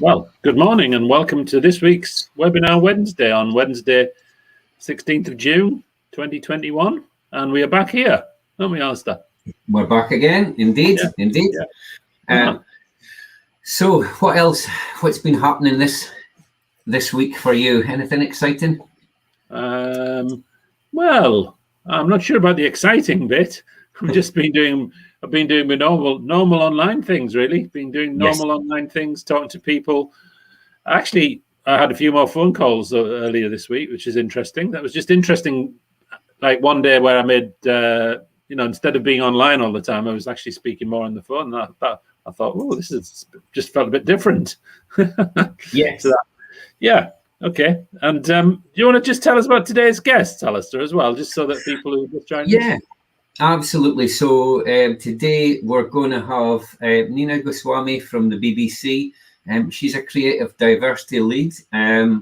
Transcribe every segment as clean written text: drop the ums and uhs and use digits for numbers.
Well, good morning and welcome to this week's Webinar Wednesday on Wednesday, 16th of June, 2021. And we are back here, aren't we, Alistair? We're back again, indeed, indeed. Yeah. So what else, what's been happening this week for you? Anything exciting? Well, I'm not sure about the exciting bit. I've been doing my normal online things, really. Been doing normal online things, talking to people. Actually, I had a few more phone calls earlier this week, which is interesting. That was just interesting. Like one day where I made, instead of being online all the time, I was actually speaking more on the phone. And I thought, oh, this is just felt a bit different. Yes. Okay. And do you want to just tell us about today's guest, Alistair, as well, just so that people who are just joining us? Yeah, absolutely. So today we're going to have Nina Goswami from the BBC. She's a creative diversity lead. We're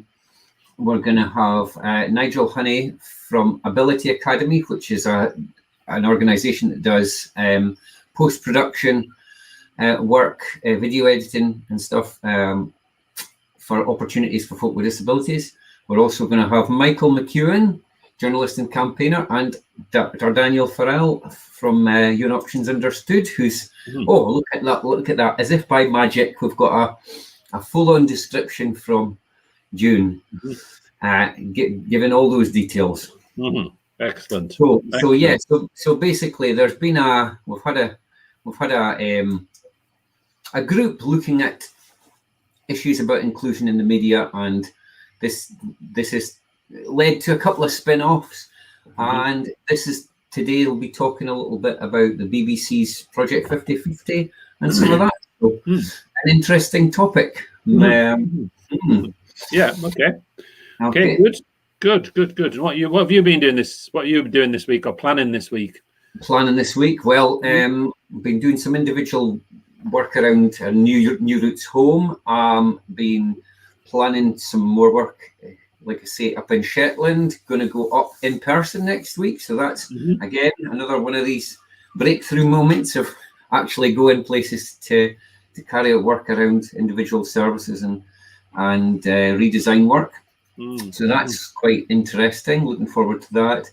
going to have Nigel Honey from Ability Academy, which is an organisation that does post-production work, video editing and stuff for opportunities for folk with disabilities. We're also going to have McEwan, journalist and campaigner, and Dr. Danielle Farrell from Your Options Understood, who's, look at that, as if by magic, we've got a full-on description from June, given all those details. Excellent. So basically, there's been we've had a group looking at issues about inclusion in the media, and this has led to a couple of spin-offs, and today we'll be talking a little bit about the BBC's Project 50/50 and some of that. So, an interesting topic. Yeah. Okay. Good. And what have you been doing what are you doing this week or planning this week? Well, been doing some individual work around a new routes home. Been planning some more work, like I say, up in Shetland. Going to go up in person next week. So that's again another one of these breakthrough moments of actually going places to carry out work around individual services and redesign work. So that's quite interesting. Looking forward to that.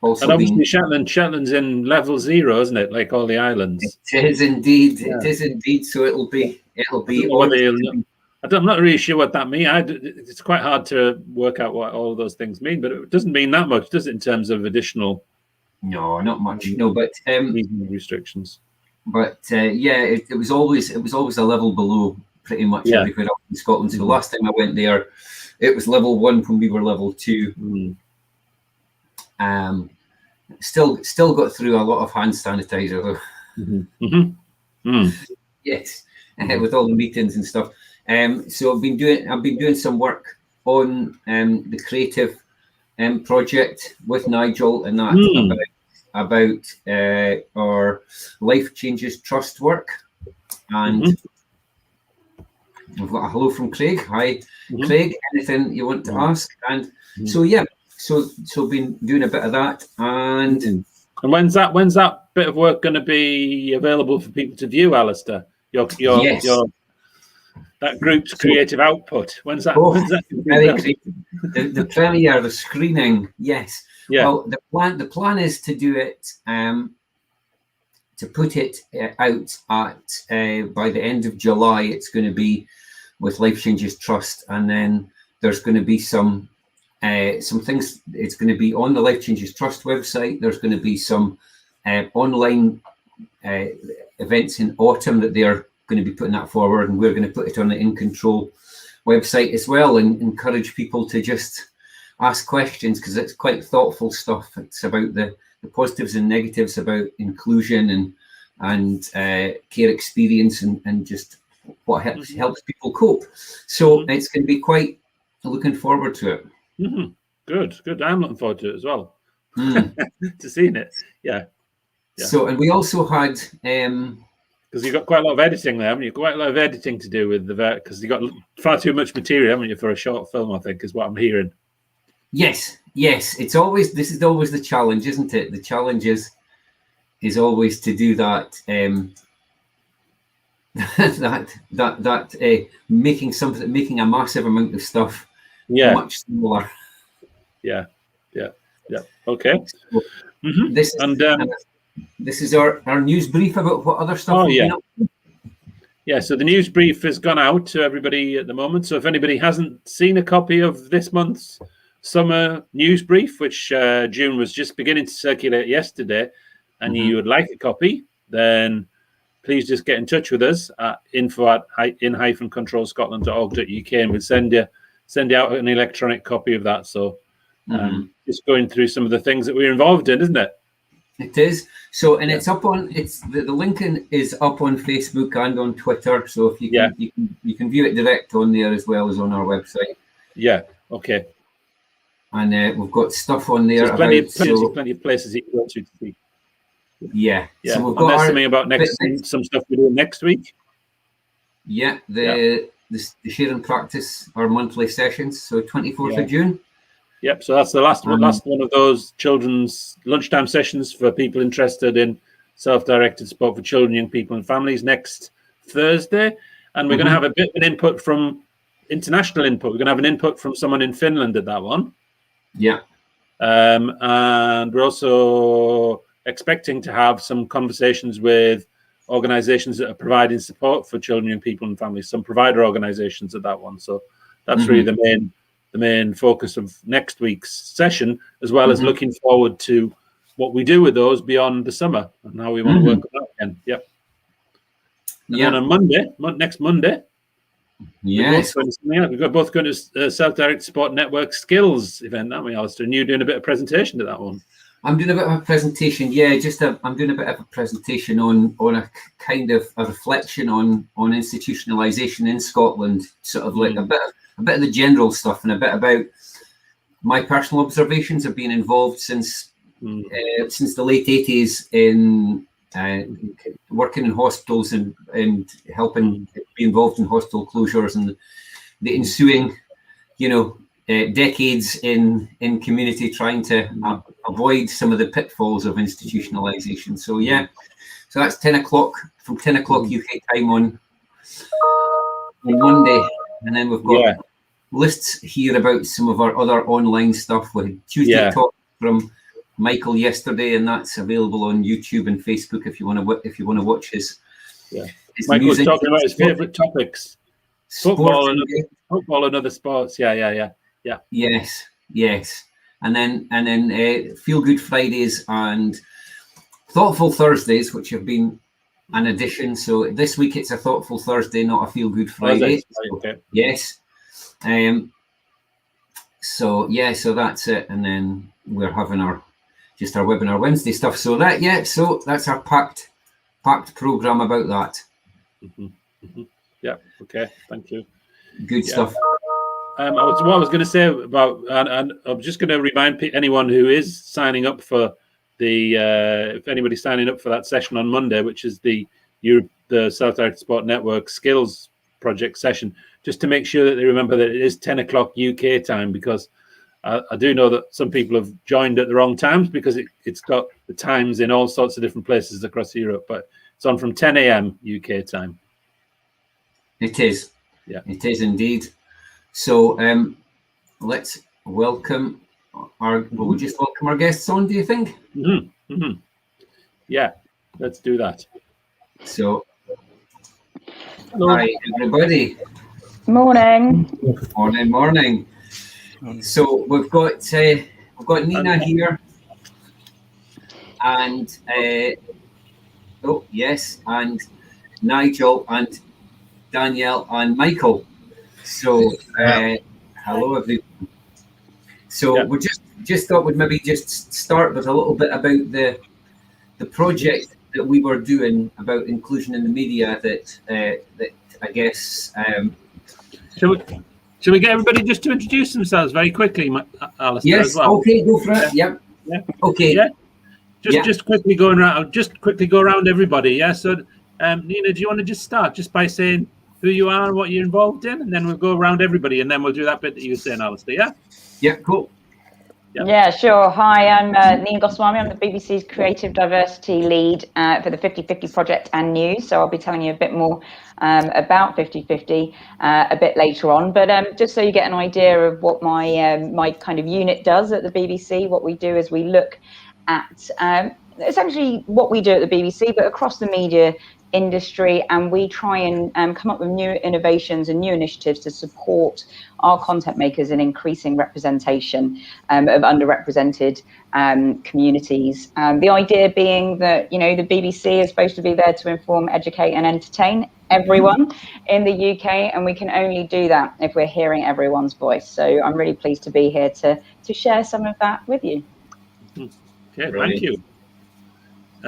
Also, and obviously Shetland's in level 0, isn't it? Like all the islands. It is indeed. Yeah. It is indeed. So it'll be. I'm not really sure what that means. It's quite hard to work out what all of those things mean, but it doesn't mean that much, does it? In terms of additional. No, not much. No, but restrictions. But it was always a level below pretty much everywhere else in Scotland. So the last time I went there, it was level 1 when we were level 2. Still got through a lot of hand sanitizer though. Yes, with all the meetings and stuff. So I've been doing some work on the creative project with Nigel, and that about our Life Changes Trust work. And we've got a hello from Craig. Hi, Craig. Anything you want to ask? And so been doing a bit of that. And when's that bit of work going to be available for people to view, Alistair? Your that group's creative output. When's that? Very creative. The premiere, the screening. Yes. Yeah. Well, the plan is to do it. To put it out at by the end of July. It's going to be with Life Changes Trust, and then there's going to be some things. It's going to be on the Life Changes Trust website. There's going to be some online events in autumn that they're going to be putting that forward, and we're going to put it on the In Control website as well, and encourage people to just ask questions, because it's quite thoughtful stuff. It's about the positives and negatives about inclusion and care experience and just what helps people cope. So it's going to be quite looking forward to it. Good. I'm looking forward to it as well. To seeing it. Yeah. So, and we also had because you've got quite a lot of editing there, haven't you? Quite a lot of editing to do with because you've got far too much material, haven't you, for a short film, I think, is what I'm hearing. Yes. This is always the challenge, isn't it? The challenge is always to do that. The making a massive amount of stuff much smaller. Yeah. Okay. So this is our news brief about what other stuff we've been up to. Yeah, so the news brief has gone out to everybody at the moment. So if anybody hasn't seen a copy of this month's summer news brief, which June was just beginning to circulate yesterday, and you would like a copy, then please just get in touch with us at info@in-controlscotland.org.uk, and we'll send you out an electronic copy of that. So just going through some of the things that we're involved in, isn't it? It is. So, and it's up on, the link is up on Facebook and on Twitter. So if you can view it direct on there as well as on our website. Yeah. Okay. And we've got stuff on there. So plenty of places you can go to see. Yeah. So we've got something about some stuff we're doing next week. Yeah. The Share and Practice, our monthly sessions. So 24th of June. Yep, so that's the last one of those children's lunchtime sessions for people interested in self-directed support for children, young people and families next Thursday. And we're going to have a bit of an input from international input. We're going to have an input from someone in Finland at that one. Yeah. And we're also expecting to have some conversations with organizations that are providing support for children, young people and families, some provider organizations at that one. So that's really the main focus of next week's session, as well as looking forward to what we do with those beyond the summer and how we want to work on that again. Yep. And then on Monday, next Monday, we're both going to Self-Directed Support Network Skills event, aren't we, Alistair? And you're doing a bit of presentation to that one. I'm doing a bit of a presentation, I'm doing a bit of a presentation on a kind of a reflection on institutionalisation in Scotland, sort of like a bit of the general stuff and a bit about my personal observations of being involved since the late 80s in working in hospitals and helping be involved in hospital closures and the ensuing, decades in community trying to avoid some of the pitfalls of institutionalisation. So so that's 10 o'clock from 10 o'clock UK time on Monday, and then we've got lists here about some of our other online stuff. We had Tuesday Talk from Michael yesterday, and that's available on YouTube and Facebook if you want to watch his. Michael's talking about his favourite topics: football and other sports. Yeah. Yes. And then Feel Good Fridays and Thoughtful Thursdays, which have been an addition. So this week it's a Thoughtful Thursday, not a Feel Good Friday. Okay. Yes. So that's it. And then we're having our webinar Wednesday stuff. So that's our packed program about that. Yeah. Okay. Thank you. Good stuff. What I was going to say about, and I'm just going to remind anyone who is signing up for if anybody's signing up for that session on Monday, which is the Self-Directed Support Network Skills Project session, just to make sure that they remember that it is 10 o'clock UK time, because I do know that some people have joined at the wrong times because it's got the times in all sorts of different places across Europe, but it's on from 10 a.m. UK time. It is. Yeah. It is indeed. So let's welcome we'll just welcome our guests on, do you think? Yeah, let's do that. So, hello. Hi, everybody. Morning. Morning. So we've got Nina here, and and Nigel and Danielle and Michael. So hello everyone. So we just thought we'd maybe just start with a little bit about the project that we were doing about inclusion in the media that I guess. Shall we get everybody just to introduce themselves very quickly, Alistair? Yes. As well? Okay. Go for it. Yep. Yeah. Okay. Yeah. Just quickly go around everybody. Yeah. So, Nina, do you want to just start just by saying who you are and what you're involved in, and then we'll go around everybody, and then we'll do that bit that you were saying, Alistair. Yeah. Yeah. Cool. Yeah, sure. Hi, I'm Nina Goswami. I'm the BBC's Creative Diversity Lead for the 50/50 Project and News. So I'll be telling you a bit more about 50/50 a bit later on. But just so you get an idea of what my kind of unit does at the BBC, what we do is we look at essentially what we do at the BBC, but across the media industry, and we try and come up with new innovations and new initiatives to support our content makers in increasing representation of underrepresented communities. The idea being that, you know, the BBC is supposed to be there to inform, educate and entertain everyone in the UK, and we can only do that if we're hearing everyone's voice. So I'm really pleased to be here to share some of that with you. Okay, thank you.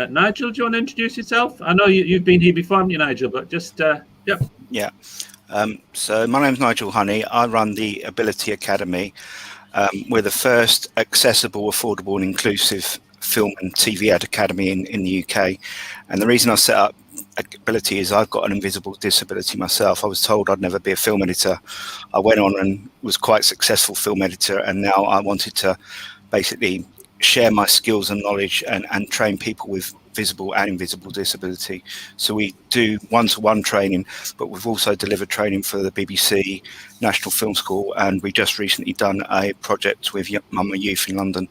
Nigel, do you want to introduce yourself? I know you've been here before, haven't you, Nigel? But just, Yeah. So my name's Nigel Honey. I run the Ability Academy. We're the first accessible, affordable and inclusive film and TV ad academy in the UK. And the reason I set up Ability is I've got an invisible disability myself. I was told I'd never be a film editor. I went on and was quite a successful film editor, and now I wanted to basically share my skills and knowledge and train people with visible and invisible disability. So we do one-to-one training, but we've also delivered training for the BBC, National Film School, and we just recently done a project with Mama Youth in London.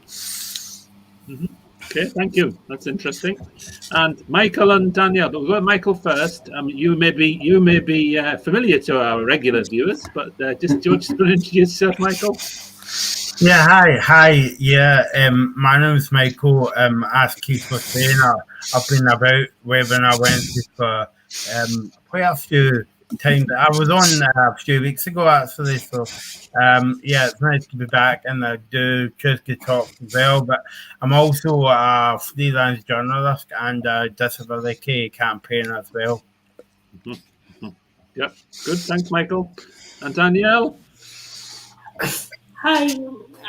Okay, thank you. That's interesting. And Michael and Danielle, but we'll go Michael first. You may be familiar to our regular viewers, but just do you want to introduce yourself, Michael? Yeah, hi. Yeah, my name is Michael. As Keith was saying, I've been about Webinar Wednesday for quite a few times. I was on a few weeks ago, actually. So, yeah, it's nice to be back, and I do Tuesday talks as well. But I'm also a freelance journalist and a disability campaigner as well. Yep, good. Thanks, Michael. And Danielle? Hi,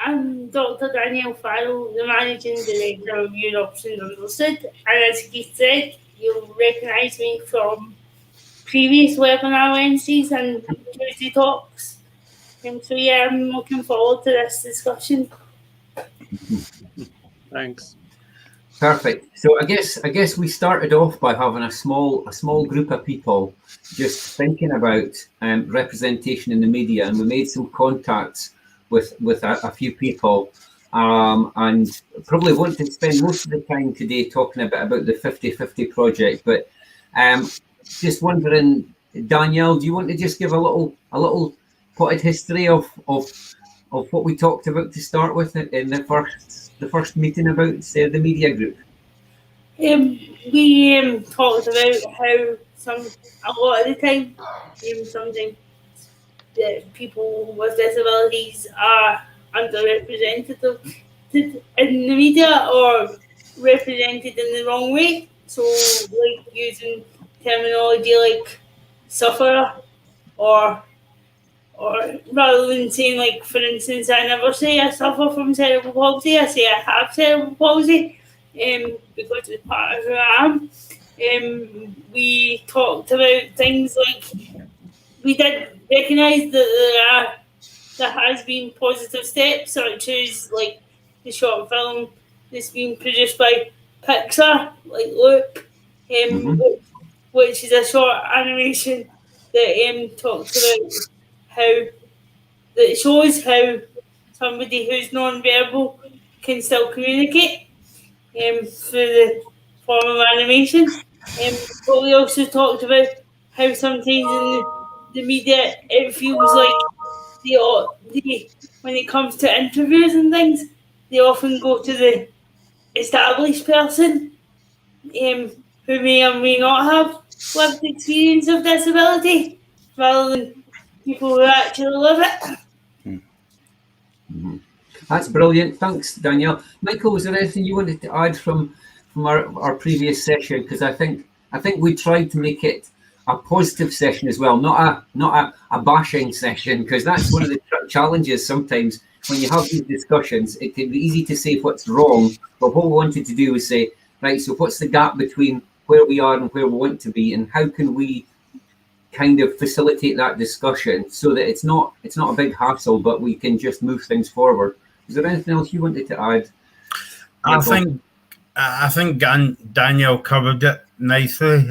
I'm Dr. Danielle Farrell, the Managing Director of Europe's Unlisted, and as Keith said, you'll recognise me from previous Webinar Wednesdays and Tuesday Talks. So yeah, I'm looking forward to this discussion. Thanks. Perfect. So I guess we started off by having a small group of people just thinking about representation in the media, and we made some contacts with a few people, and probably want to spend most of the time today talking a bit about the 50/50 project. But just wondering, Danielle, do you want to just give a little potted history of what we talked about to start with in the first meeting about the media group? We talked about how a lot of the time, sometimes people with disabilities are underrepresented in the media or represented in the wrong way. So, like using terminology like sufferer, or rather than saying, like, for instance, I never say I suffer from cerebral palsy, I say I have cerebral palsy, because it's part of who I am. We talked about things like, we did recognise that there has been positive steps, such as like the short film that's been produced by Pixar, like Loop, which is a short animation that talks about that shows how somebody who's non-verbal can still communicate through the form of animation. But we also talked about how sometimes in the media it feels like when it comes to interviews and things, they often go to the established person who may or may not have lived experience of disability, rather than people who actually live it. That's brilliant. Thanks, Danielle. Michael, was there anything you wanted to add from our previous session? Because I think we tried to make it a positive session as well, not a bashing session, because that's one of the challenges sometimes when you have these discussions. It can be easy to say what's wrong, but what we wanted to do was say, right, so what's the gap between where we are and where we want to be, and how can we kind of facilitate that discussion so that it's not a big hassle, but we can just move things forward. Is there anything else you wanted to add, Michael? I think I think Danielle covered it nicely.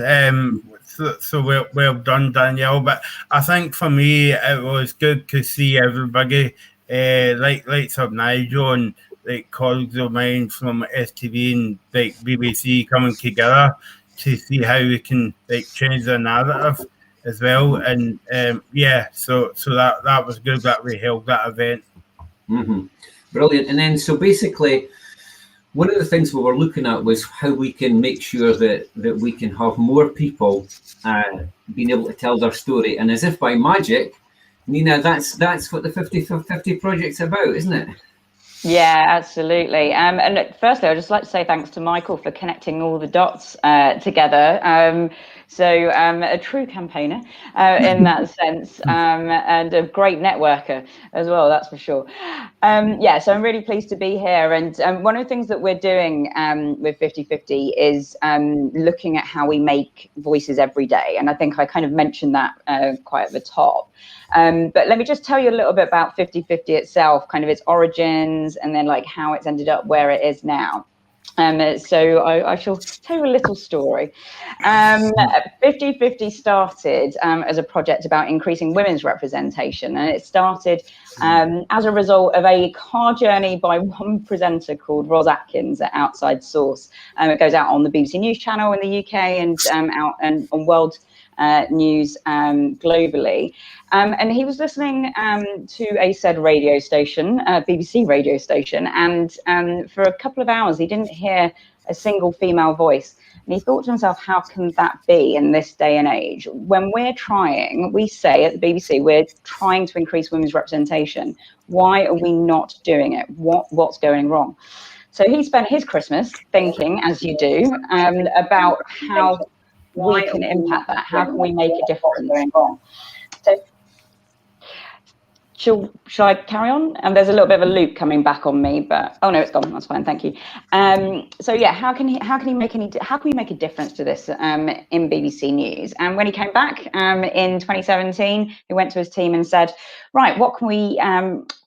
So well done, Danielle. But I think for me, it was good to see everybody, like sort of Nigel and like colleagues of mine from STV and like BBC coming together to see how we can like change the narrative as well. And so that was good that we held that event. Brilliant. And then so basically, one of the things we were looking at was how we can make sure that we can have more people being able to tell their story. And as if by magic, Nina, that's what the 50/50 project's about, isn't it? Yeah, absolutely. And firstly, I'd just like to say thanks to Michael for connecting all the dots together. A true campaigner in that sense, and a great networker as well, that's for sure. So I'm really pleased to be here. And one of the things that we're doing with 50/50 is looking at how we make voices every day. And I think I kind of mentioned that quite at the top. But let me just tell you a little bit about 50/50 itself, kind of its origins, and then like how it's ended up where it is now. So I shall tell you a little story. 50/50 started as a project about increasing women's representation, and it started as a result of a car journey by one presenter called Ros Atkins at Outside Source. It goes out on the BBC News channel in the UK and out and on World News globally. And he was listening to a said radio station, BBC radio station, and for a couple of hours he didn't hear a single female voice. And he thought to himself, how can that be in this day and age? When we say at the BBC, we're trying to increase women's representation. Why are we not doing it? What's going wrong? So he spent his Christmas thinking, as you do, about how we can impact that. How can we make a difference? So shall I carry on? And there's a little bit of a loop coming back on me, but oh no, it's gone. That's fine. Thank you. So yeah, how can we make a difference to this in BBC News? And when he came back in 2017, he went to his team and said, right, what can we?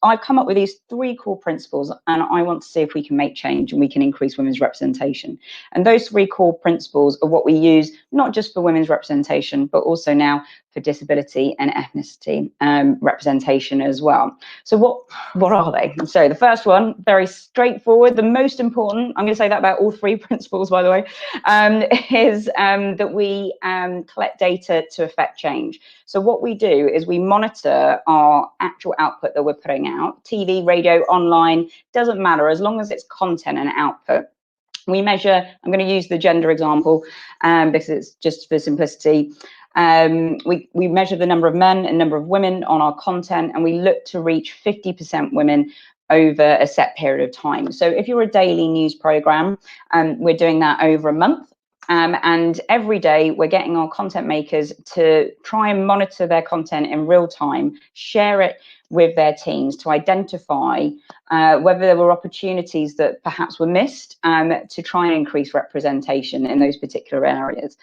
I've come up with these 3 core principles, and I want to see if we can make change and we can increase women's representation. And those 3 core principles are what we use not just for women's representation, but also now for disability and ethnicity representation as well. So what are they? So the first one, very straightforward, the most important, I'm going to say that about all 3 principles, by the way, is that we collect data to affect change. So what we do is we monitor our actual output that we're putting out, TV, radio, online, doesn't matter, as long as it's content and output. We measure, I'm going to use the gender example because it's just for simplicity. We measure the number of men and number of women on our content, and we look to reach 50% women over a set period of time. So if you're a daily news program, we're doing that over a month. And every day we're getting our content makers to try and monitor their content in real time, share it with their teams to identify whether there were opportunities that perhaps were missed to try and increase representation in those particular areas.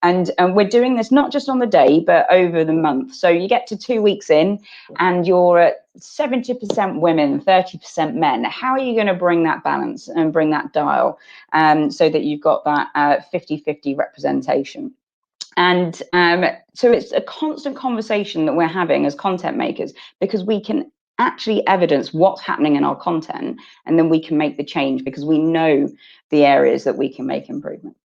And we're doing this not just on the day, but over the month. So you get to 2 weeks in and you're at 70% women, 30% men. How are you going to bring that balance and bring that dial so that you've got that 50/50 representation? And so it's a constant conversation that we're having as content makers, because we can actually evidence what's happening in our content, and then we can make the change because we know the areas that we can make improvement.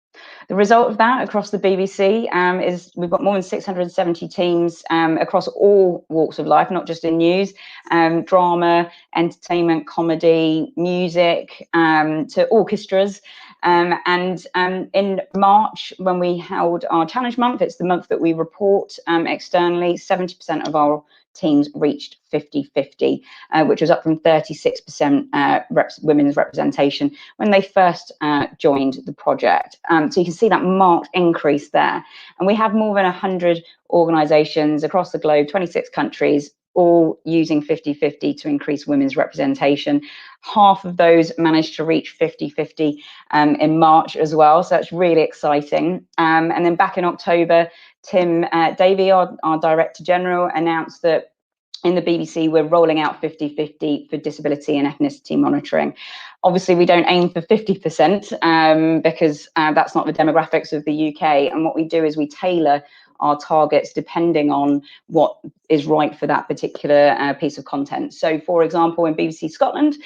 The result of that across the BBC is we've got more than 670 teams across all walks of life, not just in news, drama, entertainment, comedy, music, to orchestras. And in March, when we held our challenge month, it's the month that we report externally, 70% of our teams reached 50/50, which was up from 36% women's representation when they first joined the project. So you can see that marked increase there. And we have more than 100 organisations across the globe, 26 countries, all using 50/50 to increase women's representation. Half of those managed to reach 50/50 in March as well. So that's really exciting. And then back in October, Tim Davey, our Director General, announced that in the BBC, we're rolling out 50-50 for disability and ethnicity monitoring. Obviously, we don't aim for 50% because that's not the demographics of the UK. And what we do is we tailor our targets depending on what is right for that particular piece of content. So, for example, in BBC Scotland,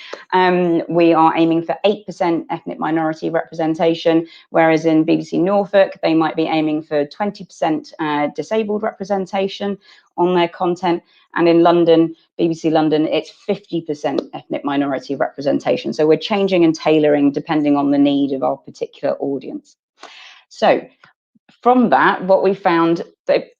we are aiming for 8% ethnic minority representation, whereas in BBC Norfolk, they might be aiming for 20% disabled representation on their content. And in London, BBC London, it's 50% ethnic minority representation. So we're changing and tailoring depending on the need of our particular audience. So from that, what we found,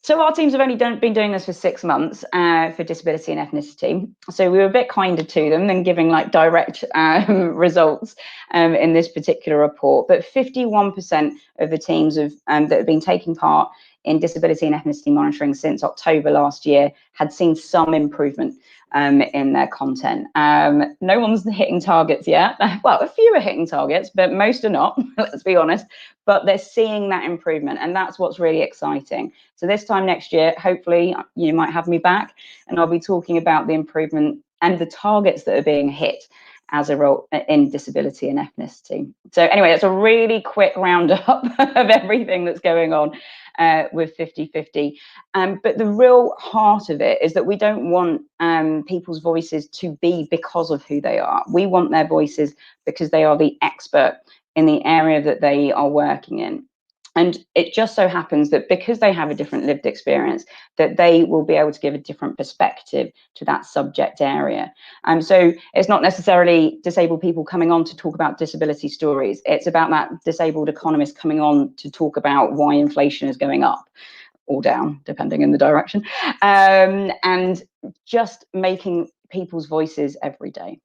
so our teams have only been doing this for 6 months for disability and ethnicity. So we were a bit kinder to them than giving like direct results in this particular report. But 51% of the teams that have been taking part in disability and ethnicity monitoring since October last year had seen some improvement in their content. No one's hitting targets yet. Well, a few are hitting targets, but most are not, let's be honest. But they're seeing that improvement, and that's what's really exciting. So this time next year, hopefully you might have me back, and I'll be talking about the improvement and the targets that are being hit as a role in disability and ethnicity. So anyway, that's a really quick roundup of everything that's going on with 50-50. But the real heart of it is that we don't want people's voices to be because of who they are. We want their voices because they are the expert in the area that they are working in. And it just so happens that because they have a different lived experience, that they will be able to give a different perspective to that subject area. So it's not necessarily disabled people coming on to talk about disability stories. It's about that disabled economist coming on to talk about why inflation is going up or down, depending in the direction, and just making people's voices every day.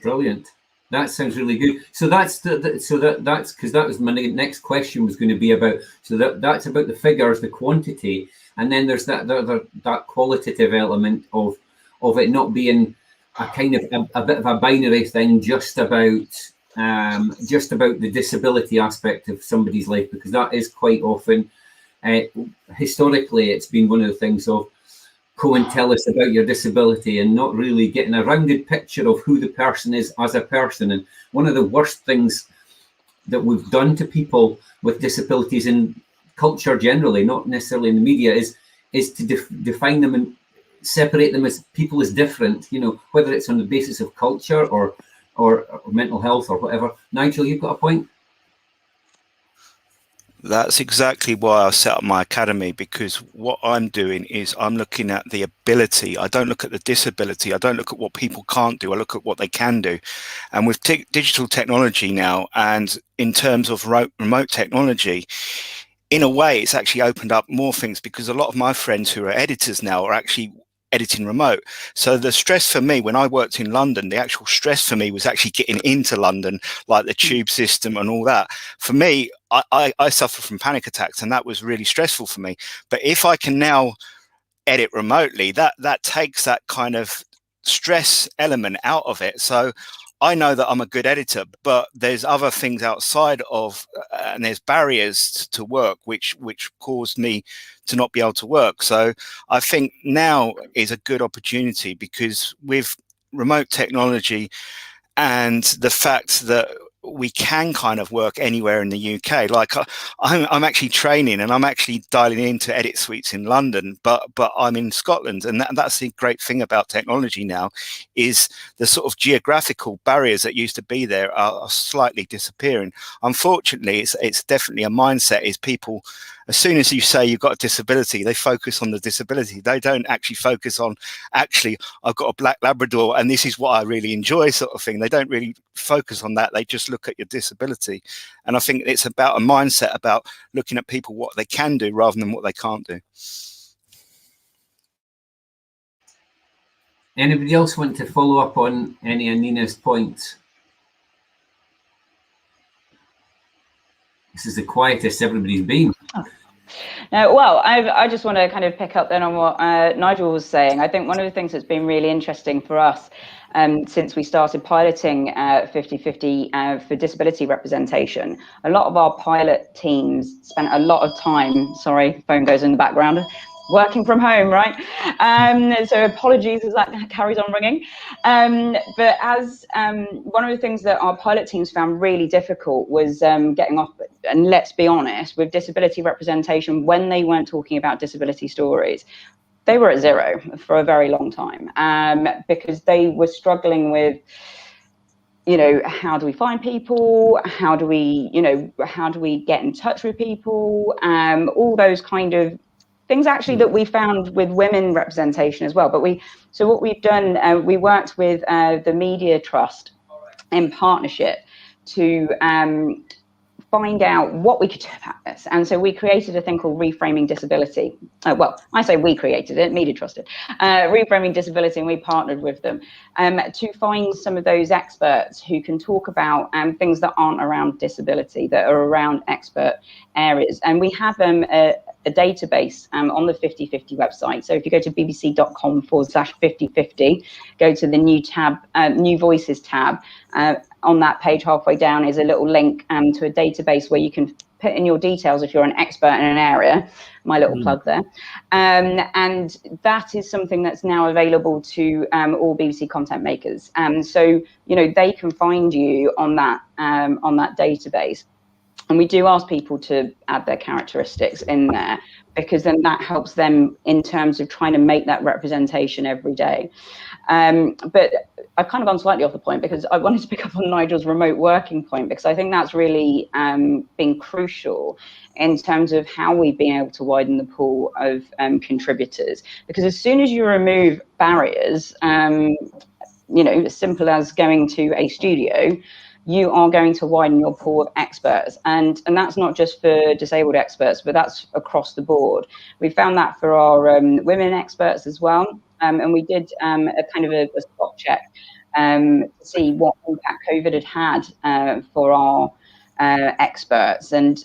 Brilliant. That sounds really good. So that's that's because that was my next question was going to be about. So that's about the figures, the quantity, and then there's that qualitative element of it not being a kind of a bit of a binary thing, just about the disability aspect of somebody's life, because that is quite often historically it's been one of the things of go and tell us about your disability and not really getting a rounded picture of who the person is as a person. And one of the worst things that we've done to people with disabilities in culture generally, not necessarily in the media, is to define them and separate them as people as different, you know, whether it's on the basis of culture or mental health or whatever. Nigel, you've got a point? That's exactly why I set up my academy, because what I'm doing is I'm looking at the ability. I don't look at the disability. I don't look at what people can't do. I look at what they can do. And with digital technology now, and in terms of remote technology, in a way, it's actually opened up more things, because a lot of my friends who are editors now are actually editing remote. So the stress for me when I worked in London, the actual stress for me was actually getting into London, like the tube system and all that. For me, I suffer from panic attacks, and that was really stressful for me. But if I can now edit remotely, that takes that kind of stress element out of it. So I know that I'm a good editor, but there's other things outside of, and there's barriers to work, which caused me to not be able to work. So I think now is a good opportunity, because with remote technology and the fact that we can kind of work anywhere in the UK. Like I'm actually training and I'm actually dialing into edit suites in London, but I'm in Scotland, and that's the great thing about technology now, is the sort of geographical barriers that used to be there are slightly disappearing. Unfortunately, it's definitely a mindset, is people, as soon as you say you've got a disability, they focus on the disability. They don't actually focus on, actually, I've got a black Labrador and this is what I really enjoy, sort of thing. They don't really focus on that. They just look at your disability. And I think it's about a mindset about looking at people, what they can do rather than what they can't do. Anybody else want to follow up on any of Nina's points? This is the quietest everybody's been. No, well, I just want to kind of pick up then on what Nigel was saying. I think one of the things that's been really interesting for us since we started piloting 50-50 for disability representation, a lot of our pilot teams spent a lot of time, sorry, phone goes in the background, working from home, right? So apologies as that carries on ringing. But as one of the things that our pilot teams found really difficult was getting off, and let's be honest, with disability representation, when they weren't talking about disability stories, they were at zero for a very long time, because they were struggling with, how do we find people? How do we get in touch with people? All those kind of things actually that we found with women representation as well. But so what we've done, we worked with the Media Trust in partnership to find out what we could do about this. And so we created a thing called Reframing Disability. Well, I say we created it, Media Trusted. Reframing Disability, and we partnered with them to find some of those experts who can talk about things that aren't around disability, that are around expert areas. And we have a database on the 50/50 website. So if you go to bbc.com/50/50, go to the new tab, New Voices tab, on that page halfway down is a little link to a database where you can put in your details if you're an expert in an area. My little plug there. And that is something that's now available to all BBC content makers. So, they can find you on that database. And we do ask people to add their characteristics in there, because then that helps them in terms of trying to make that representation every day. But I've kind of gone slightly off the point, because I wanted to pick up on Nigel's remote working point, because I think that's really been crucial in terms of how we've been able to widen the pool of contributors. Because as soon as you remove barriers, as simple as going to a studio, you are going to widen your pool of experts. And that's not just for disabled experts, but that's across the board. We found that for our women experts as well. And we did a kind of a spot check to see what impact COVID had for our experts, and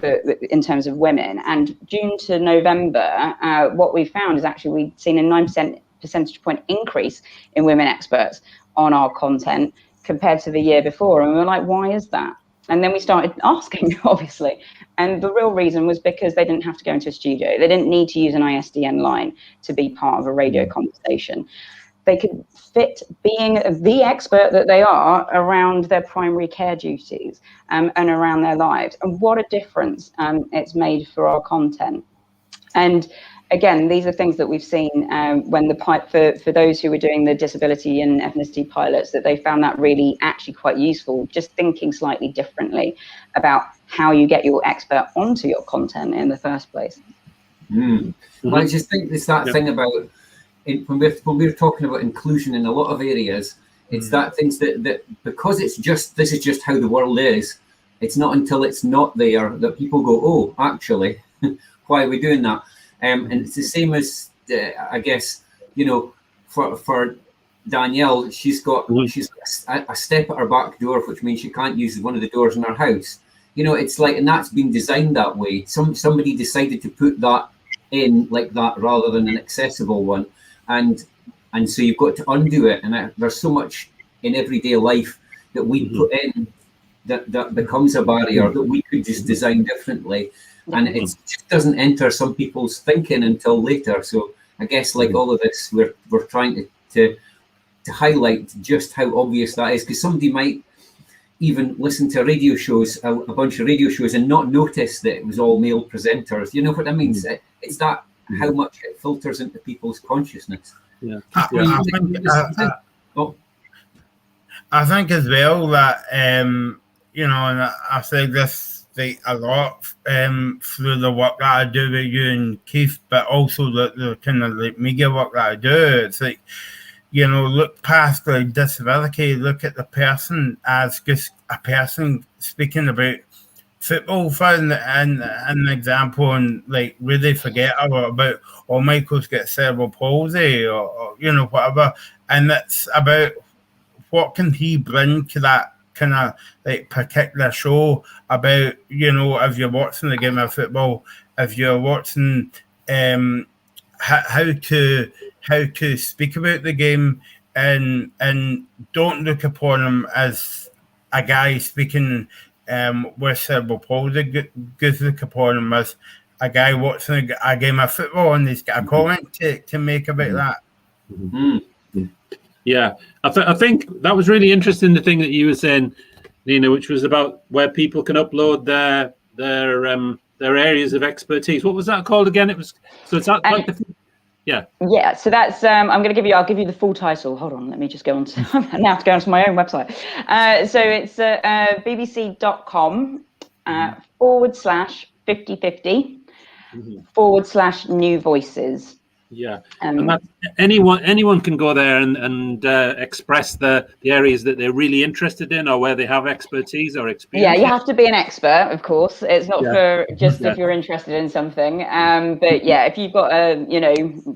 in terms of women. And June to November, what we found is actually we'd seen a 9% percentage point increase in women experts on our content compared to the year before. And we were like, why is that? And then we started asking, obviously. And the real reason was because they didn't have to go into a studio. They didn't need to use an ISDN line to be part of a radio conversation. They could fit being the expert that they are around their primary care duties and around their lives. And what a difference it's made for our content. And again, these are things that we've seen when for those who were doing the disability and ethnicity pilots, that they found that really actually quite useful, just thinking slightly differently about how you get your expert onto your content in the first place. Well, I just think it's that thing about when we're talking about inclusion in a lot of areas, it's that things that because this is just how the world is. It's not until it's not there that people go, oh, actually, why are we doing that? And it's the same as I guess, for Danielle, she's got a step at her back door, which means she can't use one of the doors in her house. It's like, and that's been designed that way. Somebody decided to put that in like that rather than an accessible one, and so you've got to undo it. And there's so much in everyday life that we put in that becomes a barrier that we could just design differently. And it just doesn't enter some people's thinking until later. So I guess, like all of this, we're trying to highlight just how obvious that is, because somebody might even listen to radio shows, a bunch of radio shows, and not notice that it was all male presenters. You know what I mean? It's that how much it filters into people's consciousness. I think as well that and I say this a lot through the work that I do with you and Keith, but also the kind of like media work that I do. It's like, look past the disability, look at the person as just a person speaking about football for an example, and like really forget about Michael's got cerebral palsy or whatever, and it's about what can he bring to that kind of like particular show about, if you're watching the game of football, if you're watching how to speak about the game, and don't look upon him as a guy speaking with cerebral palsy. Look upon him as a guy watching a game of football and he's got a comment to make about that. Yeah, I think that was really interesting, the thing that you were saying, Nina, which was about where people can upload their areas of expertise. What was that called again? It was so it's like yeah. So that's I'll give you the full title. Hold on, let me just go on to now have to go onto my own website. So it's bbc.com /5050 /new voices. Yeah, and that's, anyone can go there and express the areas that they're really interested in, or where they have expertise or experience. Yeah, you have to be an expert, of course. It's not for just if you're interested in something. But yeah, if you've got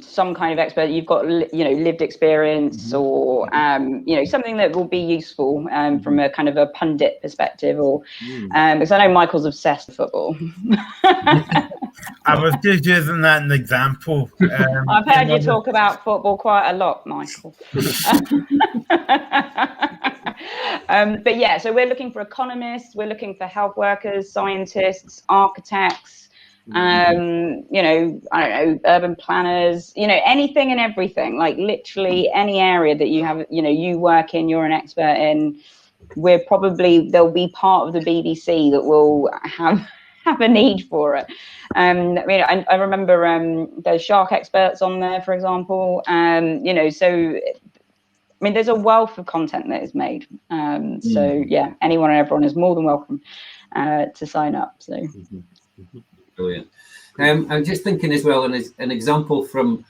some kind of expert, you've got lived experience, or something that will be useful from a kind of a pundit perspective, or because I know Michael's obsessed with football. I was just using that as an example. I've heard you talk about football quite a lot, Michael. But yeah, so we're looking for economists, we're looking for health workers, scientists, architects, I don't know, urban planners, anything and everything, like literally any area that you have, you work in, you're an expert in. There'll be part of the BBC that will have a need for it. I remember there's shark experts on there, for example. So there's a wealth of content that is made. So yeah, anyone and everyone is more than welcome to sign up. So brilliant. I'm just thinking as well, and as an example from,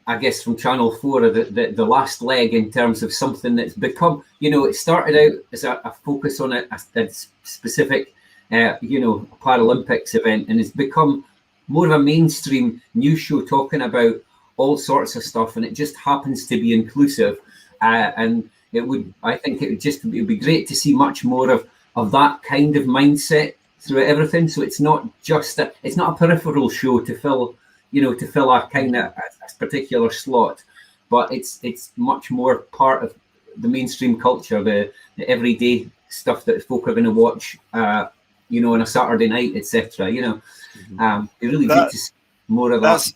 I guess, from Channel 4, the last leg in terms of something that's become, it started out as a focus on a specific Paralympics event, and it's become more of a mainstream news show talking about all sorts of stuff, and it just happens to be inclusive. And it would be great to see much more of that kind of mindset through everything. So it's not just it's not a peripheral show to fill a kind of a particular slot, but it's much more part of the mainstream culture, the everyday stuff that folk are going to watch, on a Saturday night, etc. It really good to see more of that.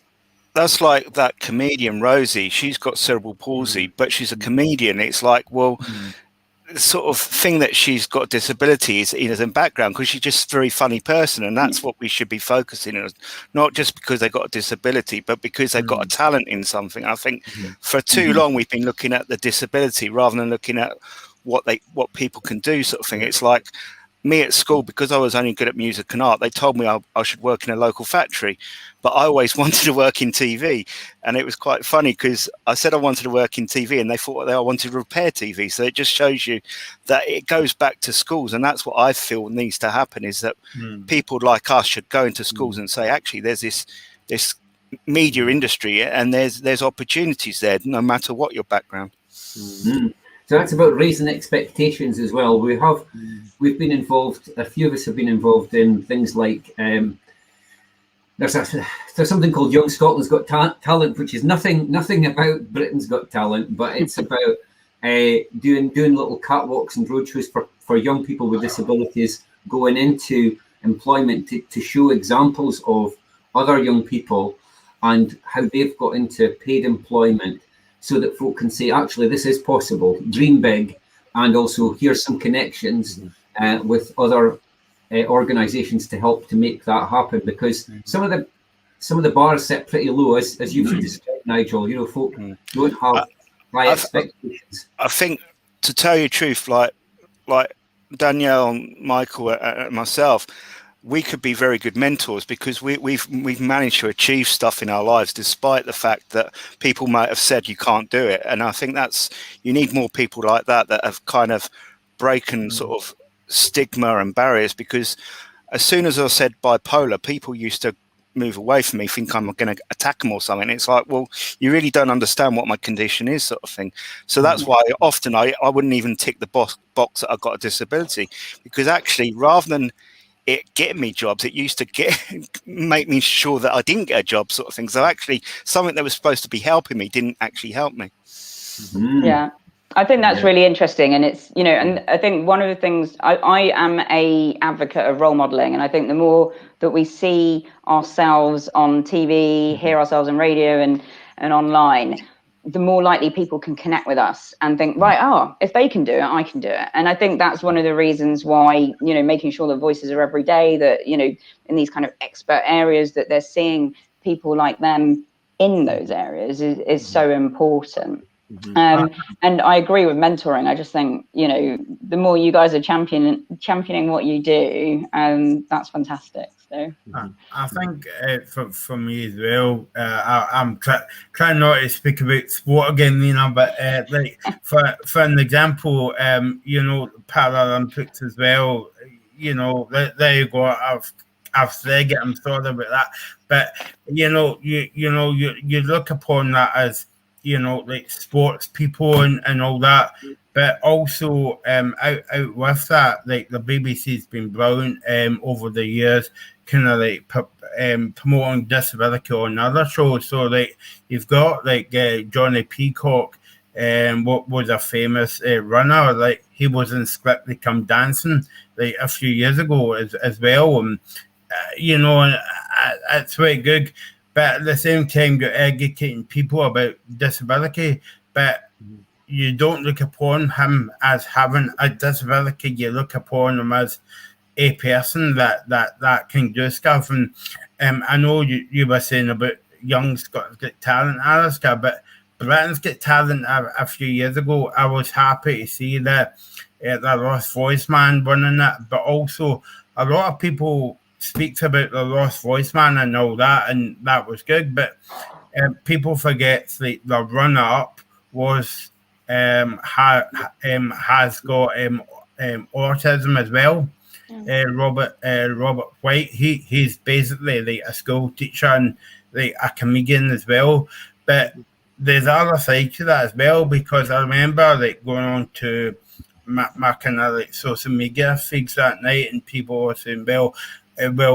That's like that comedian Rosie. She's got cerebral palsy, but she's a comedian. It's like, well, the sort of thing that she's got disability is in background, because she's just a very funny person, and that's what we should be focusing on, not just because they've got a disability, but because they've got a talent in something. I think for too long we've been looking at the disability rather than looking at what people can do, sort of thing. It's like me at school, because I was only good at music and art, they told me I should work in a local factory, but I always wanted to work in TV. And it was quite funny because I said I wanted to work in TV and they thought that I wanted to repair TV. So it just shows you that it goes back to schools. And that's what I feel needs to happen, is that people like us should go into schools and say, actually, there's this media industry and there's opportunities there, no matter what your background. So that's about raising expectations as well. We've been involved. A few of us have been involved in things like there's something called Young Scotland's Got Talent, which is nothing about Britain's Got Talent, but it's about doing little catwalks and roadshows for young people with disabilities going into employment to show examples of other young people and how they've got into paid employment, so that folk can say, actually, this is possible, dream big, and also here's some connections with other organisations to help to make that happen. Because some of the bars set pretty low, as you've described, Nigel. Folk don't have high expectations. I think, to tell you the truth, like Danielle, Michael, and myself, we could be very good mentors, because we've managed to achieve stuff in our lives despite the fact that people might have said you can't do it. And I think you need more people like that have kind of broken sort of stigma and barriers, because as soon as I said bipolar, people used to move away from me, think I'm going to attack them or something. It's like, well, you really don't understand what my condition is, sort of thing. So that's why often I wouldn't even tick the box that I've got a disability, because actually, rather than it getting me jobs, it used to make me sure that I didn't get a job, sort of thing. So actually, something that was supposed to be helping me didn't actually help me. Yeah, I think that's really interesting, and it's, you know, and I think one of the things, I am a advocate of role modeling, and I think the more that we see ourselves on TV, hear ourselves on radio and online, the more likely people can connect with us and think, right, if they can do it, I can do it. And I think that's one of the reasons why, you know, making sure that voices are every day, that, you know, in these kind of expert areas, that they're seeing people like them in those areas is so important. And I agree with mentoring. I just think, you know, the more you guys are championing what you do, that's fantastic. So I think for me as well, I'm trying not to speak about sport again, you know, but like for an example, you know, Paralympics as well, you know, there you go. I've said it. I'm sorry about that, but you know, you look upon that as, you know, like sports people and all that. But also, out with that, like the BBC's been brilliant over the years, kind of like promoting disability on other shows. So like you've got like Johnny Peacock, what was a famous runner. Like he was in Strictly Come Dancing like a few years ago as well, and you know, it's very good. But at the same time, you're educating people about disability, but you don't look upon him as having a disability. You look upon him as a person that can do stuff. And I know you were saying about Young Scotland's Got Talent, Alaska, but Britain's Got Talent a few years ago, I was happy to see that the Lost Voice Man winning it, but also a lot of people speaks about the Lost Voice Man and all that, and that was good, but people forget the runner-up was has got autism as well. Robert White, he's basically like a school teacher and like a comedian as well. But there's other side to that as well, because I remember like going on to my kind of like social media feeds that night, and people were saying, well,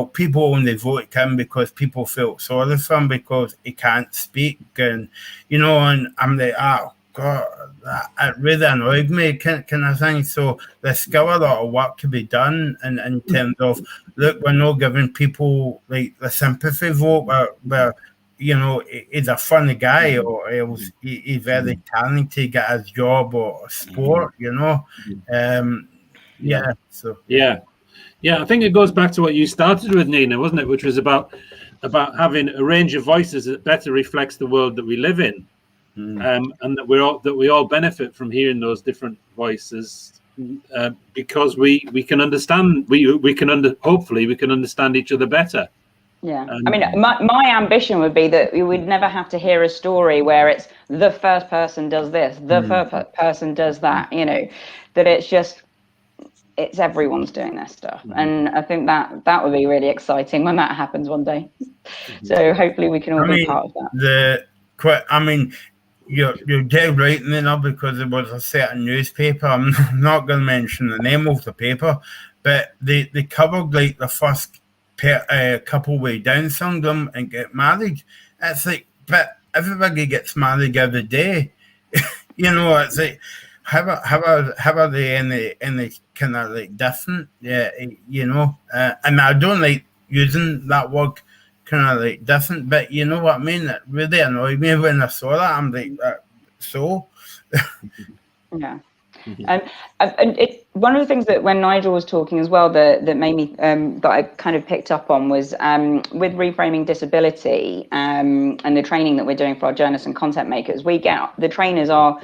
people only voted him because people felt sorry for him because he can't speak, and you know, and I'm like, oh God, that really annoyed me, kind of thing. So there's still a lot of work to be done in terms of, look, we're not giving people like the sympathy vote where you know, he's a funny guy, or he's very talented at his job or sport, you know. Yeah, I think it goes back to what you started with, Nina, wasn't it? Which was about having a range of voices that better reflects the world that we live in, and that we all benefit from hearing those different voices, because we can understand. Hopefully we can understand each other better. Yeah, I mean, my ambition would be that we would never have to hear a story where it's the first person does this, the first person does that. You know, that it's everyone's doing their stuff, and I think that would be really exciting when that happens one day. So hopefully we can all be part of that. You're dead right, you know, because there was a certain newspaper. I'm not going to mention the name of the paper, but they covered like the first couple way Down syndrome and get married. It's like, but everybody gets married every day. You know, it's like, how are they any kind of like different? Yeah, you know, and I don't like using that word, kind of like different, but you know what I mean? It really annoyed me when I saw that. I'm like, so. Yeah. And one of the things that when Nigel was talking as well that made me that I kind of picked up on was with reframing disability and the training that we're doing for our journalists and content makers. We get the trainers are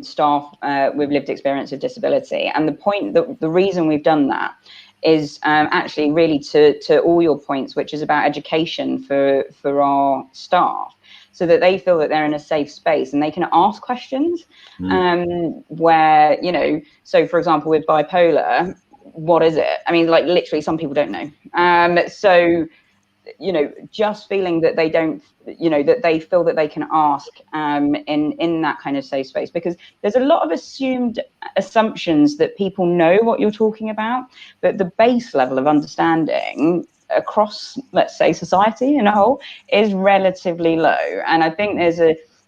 staff with lived experience of disability, and the reason we've done that is actually really to all your points, which is about education for our staff, so that they feel that they're in a safe space and they can ask questions. Where, you know, so for example, with bipolar, what is it? I mean, like literally some people don't know. So, you know, just feeling that they don't, you know, that they feel that they can ask in that kind of safe space, because there's a lot of assumptions that people know what you're talking about, but the base level of understanding across, let's say, society in a whole is relatively low. And I think there's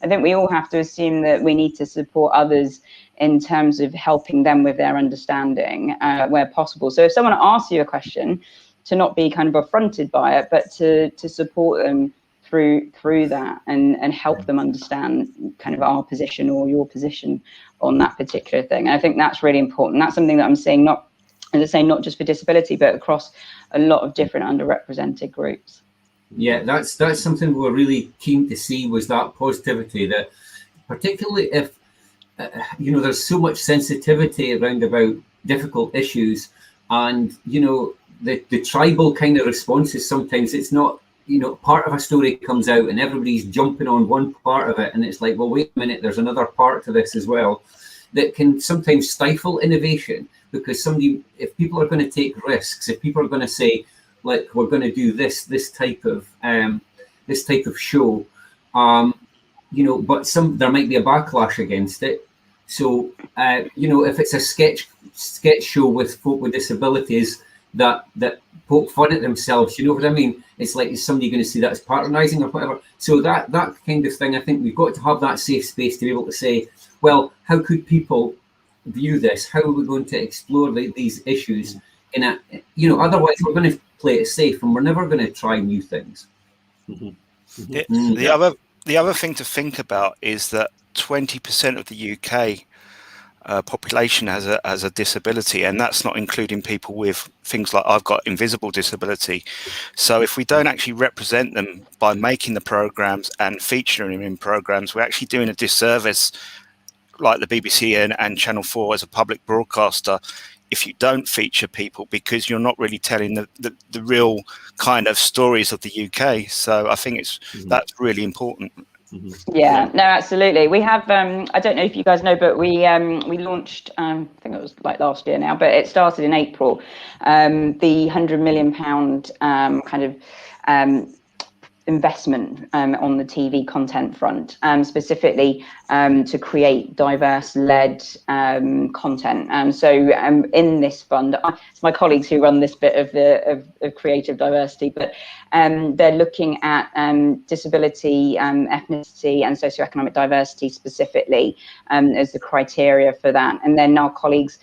I think we all have to assume that we need to support others in terms of helping them with their understanding where possible. So if someone asks you a question, to not be kind of affronted by it, but to support them through that and help them understand kind of our position or your position on that particular thing. And I think that's really important. That's something that I'm saying, not, as I say, not just for disability, but across a lot of different underrepresented groups. Yeah, that's something we're really keen to see, was that positivity, that particularly if, you know, there's so much sensitivity around about difficult issues, and, you know, the tribal kind of responses, sometimes it's not, you know, part of a story comes out and everybody's jumping on one part of it, and it's like, well, wait a minute, there's another part to this as well, that can sometimes stifle innovation, because if people are going to take risks, if people are going to say, like, we're going to do this type of show, you know, but there might be a backlash against it. So, you know, if it's a sketch show with folk with disabilities that poke fun at themselves, you know what I mean? It's like, is somebody going to see that as patronising or whatever? So that kind of thing, I think we've got to have that safe space to be able to say, well, how could people view this? How are we going to explore these issues in a, you know, otherwise we're going to play it safe and we're never going to try new things. The other thing to think about is that 20% of the UK population has a disability, and that's not including people with things like, I've got invisible disability. So if we don't actually represent them by making the programs and featuring them in programs, we're actually doing a disservice, like the BBC and Channel 4 as a public broadcaster, if you don't feature people, because you're not really telling the real kind of stories of the UK. So I think that's really important. Yeah, no, absolutely. We have, I don't know if you guys know, but we launched, I think it was like last year now, but it started in April, the £100 million kind of investment on the TV content front, specifically to create diverse-led content. So in this fund, it's my colleagues who run this bit of creative diversity, but they're looking at disability, ethnicity, and socioeconomic diversity specifically as the criteria for that. And then our colleagues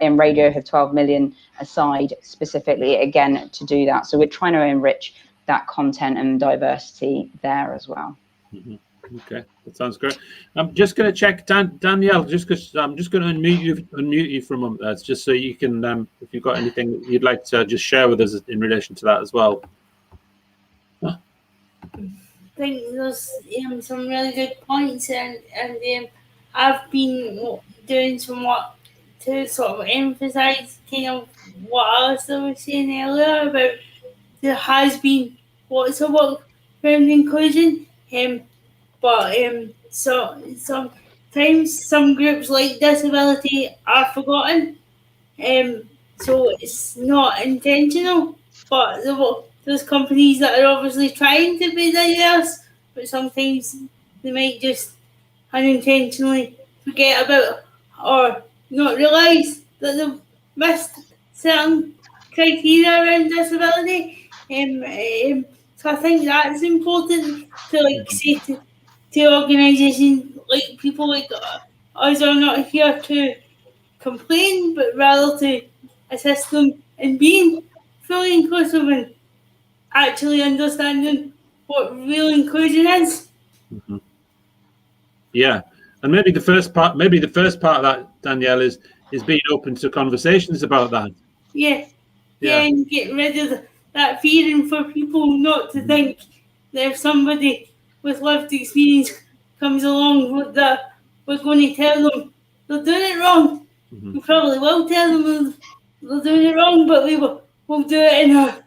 in radio have 12 million aside specifically, again, to do that. So we're trying to enrich that content and diversity there as well. Okay, that sounds great. I'm just going to check Danielle, just because I'm just going to unmute you for a moment, just so you can, if you've got anything you'd like to just share with us in relation to that as well. I think there's some really good points, and I've been doing some work to sort of emphasise kind of what Alistair was saying earlier about there has been lots of work around inclusion, but so sometimes some groups like disability are forgotten, so it's not intentional, but there's companies that are obviously trying to be diverse, but sometimes they might just unintentionally forget about or not realise that they've missed certain criteria around disability. So I think that's important to say to organisations like people like us are not here to complain, but rather to assist them in being fully inclusive and actually understanding what real inclusion is. Yeah, and maybe the first part of that, Danielle, is being open to conversations about that. Yeah, and get rid of that fearing for people not to think that if somebody with lived experience comes along that we're going to tell them they're doing it wrong. We probably will tell them they're doing it wrong, but we'll do it in a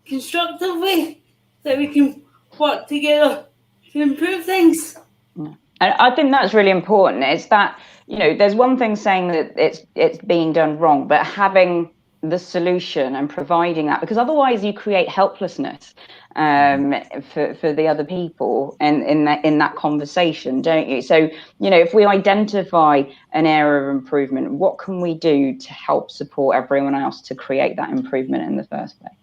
constructive way so we can work together to improve things. And I think that's really important. It's that, you know, there's one thing saying that it's being done wrong, but having the solution and providing that, because otherwise you create helplessness for the other people and in that conversation, don't you? So, you know, if we identify an area of improvement, what can we do to help support everyone else to create that improvement in the first place?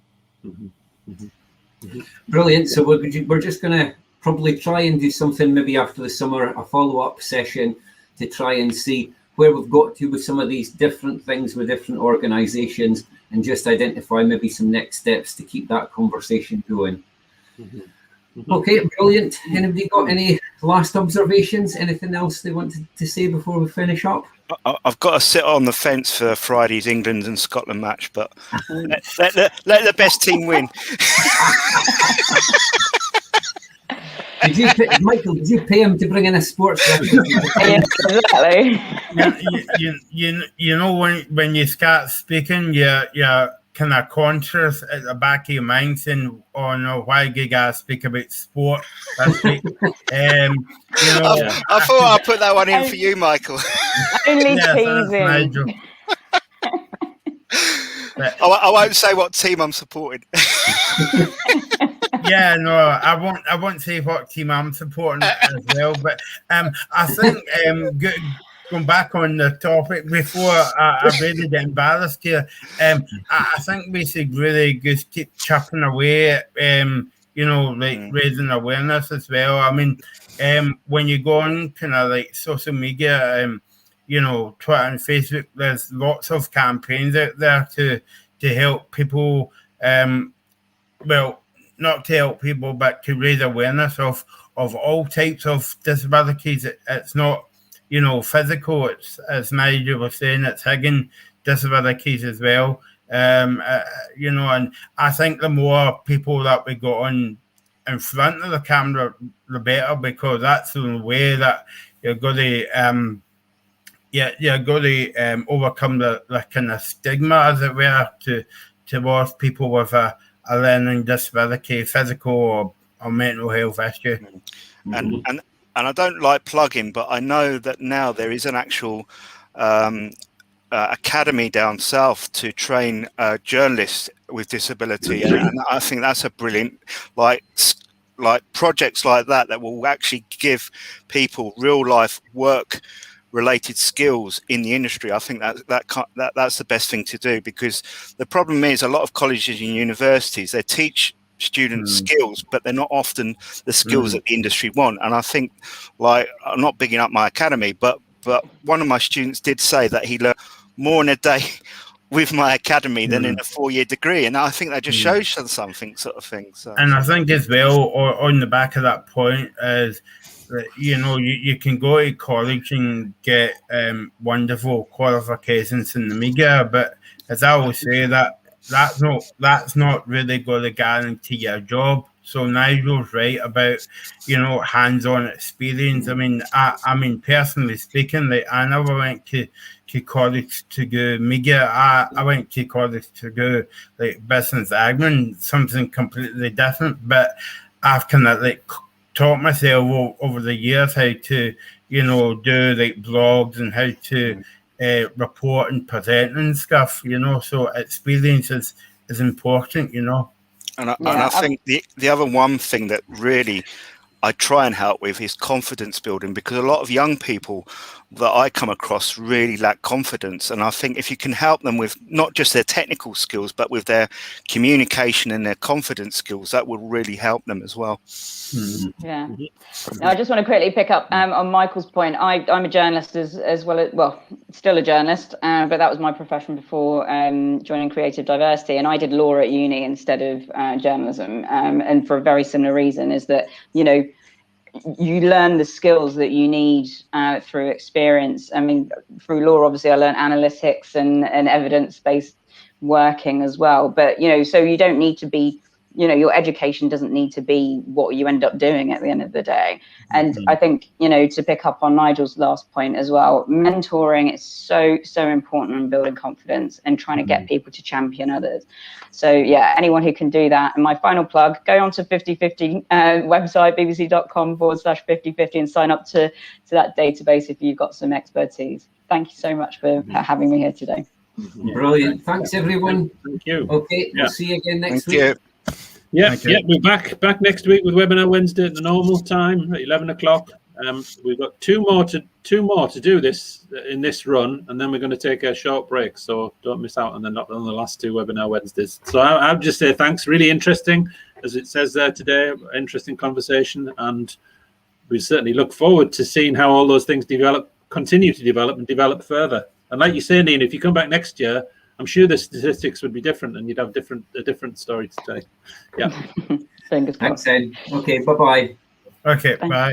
Brilliant. So we're just going to probably try and do something maybe after the summer, a follow-up session to try and see where we've got to with some of these different things with different organisations, and just identify maybe some next steps to keep that conversation going. Okay, brilliant. Anybody got any last observations? Anything else they wanted to say before we finish up? I've got to sit on the fence for Friday's England and Scotland match, but let the best team win. Michael, did you pay him to bring in a sports reference? Exactly. You know, when you start speaking, you're kind of conscious at the back of your mind saying, "Oh no, why do you gotta speak about sport?" That's like, you know. I thought I'd put that one in for you, Michael. Only teasing. I won't say what team I'm supporting. Yeah, no, I won't say what team I'm supporting as well, but I think going back on the topic before I really get embarrassed here, I think we should really just keep chipping away at, you know, like raising awareness as well. I mean, when you go on kind of like social media, you know, Twitter and Facebook, there's lots of campaigns out there to help people, well, not to help people, but to raise awareness of all types of disabilities. It's not, you know, physical. It's, as Nigel was saying, it's hidden disabilities as well. You know, and I think the more people that we got on in front of the camera, the better, because that's the way that you're going to, you're going to overcome the kind of stigma, as it were, towards people with a learning disability, physical or mental health issue. And I don't like plugging, but I know that now there is an actual academy down south to train journalists with disability, and I think that's a brilliant, like projects like that will actually give people real life work related skills in the industry. I think that's the best thing to do, because the problem is a lot of colleges and universities, they teach students skills, but they're not often the skills that the industry want. And I think, like, I'm not bigging up my academy, but one of my students did say that he learned more in a day with my academy than in a 4-year degree, and I think that just shows something, sort of thing. So, and I think as well, on the back of that point, is that, you know, you can go to college and get wonderful qualifications in the media, but as I always say, that's not really going to guarantee your job. So Nigel's right about, you know, hands-on experience. I mean, personally speaking, like, I never went to college to go media. I went to college to go like business admin, something completely different. But I've kind of like taught myself over the years how to, you know, do like blogs and how to report and present and stuff, you know. So experience is important, you know. And I think the other one thing that really I try and help with is confidence building, because a lot of young people that I come across really lack confidence. And I think if you can help them with not just their technical skills, but with their communication and their confidence skills, that will really help them as well. Yeah. Now, I just want to quickly pick up on Michael's point. I'm a journalist as well as, well, still a journalist, but that was my profession before joining Creative Diversity. And I did law at uni instead of journalism. And for a very similar reason, is that, you know, you learn the skills that you need through experience. I mean, through law, obviously, I learned analytics and evidence-based working as well. But, you know, so you don't need to be, you know, your education doesn't need to be what you end up doing at the end of the day. And I think, you know, to pick up on Nigel's last point as well, mentoring is so important in building confidence and trying to get people to champion others. So yeah, anyone who can do that. And my final plug, go on to 50/50 website, bbc.com/50/50, and sign up to that database if you've got some expertise. Thank you so much for having me here today. Brilliant. Thanks, everyone. Thank you. Okay, we'll see you again next week. Yeah, we're back next week with Webinar Wednesday at the normal time at 11 o'clock. We've got two more to do this in this run, and then we're going to take a short break. So don't miss out on the last 2 webinar Wednesdays. So I'll just say thanks. Really interesting, as it says there today. Interesting conversation, and we certainly look forward to seeing how all those things continue to develop and develop further. And like you say, Nina, if you come back next year, I'm sure the statistics would be different, and you'd have a different story to tell. Yeah. Fingers crossed. Thanks, Ed. Okay, bye-bye. Okay, bye.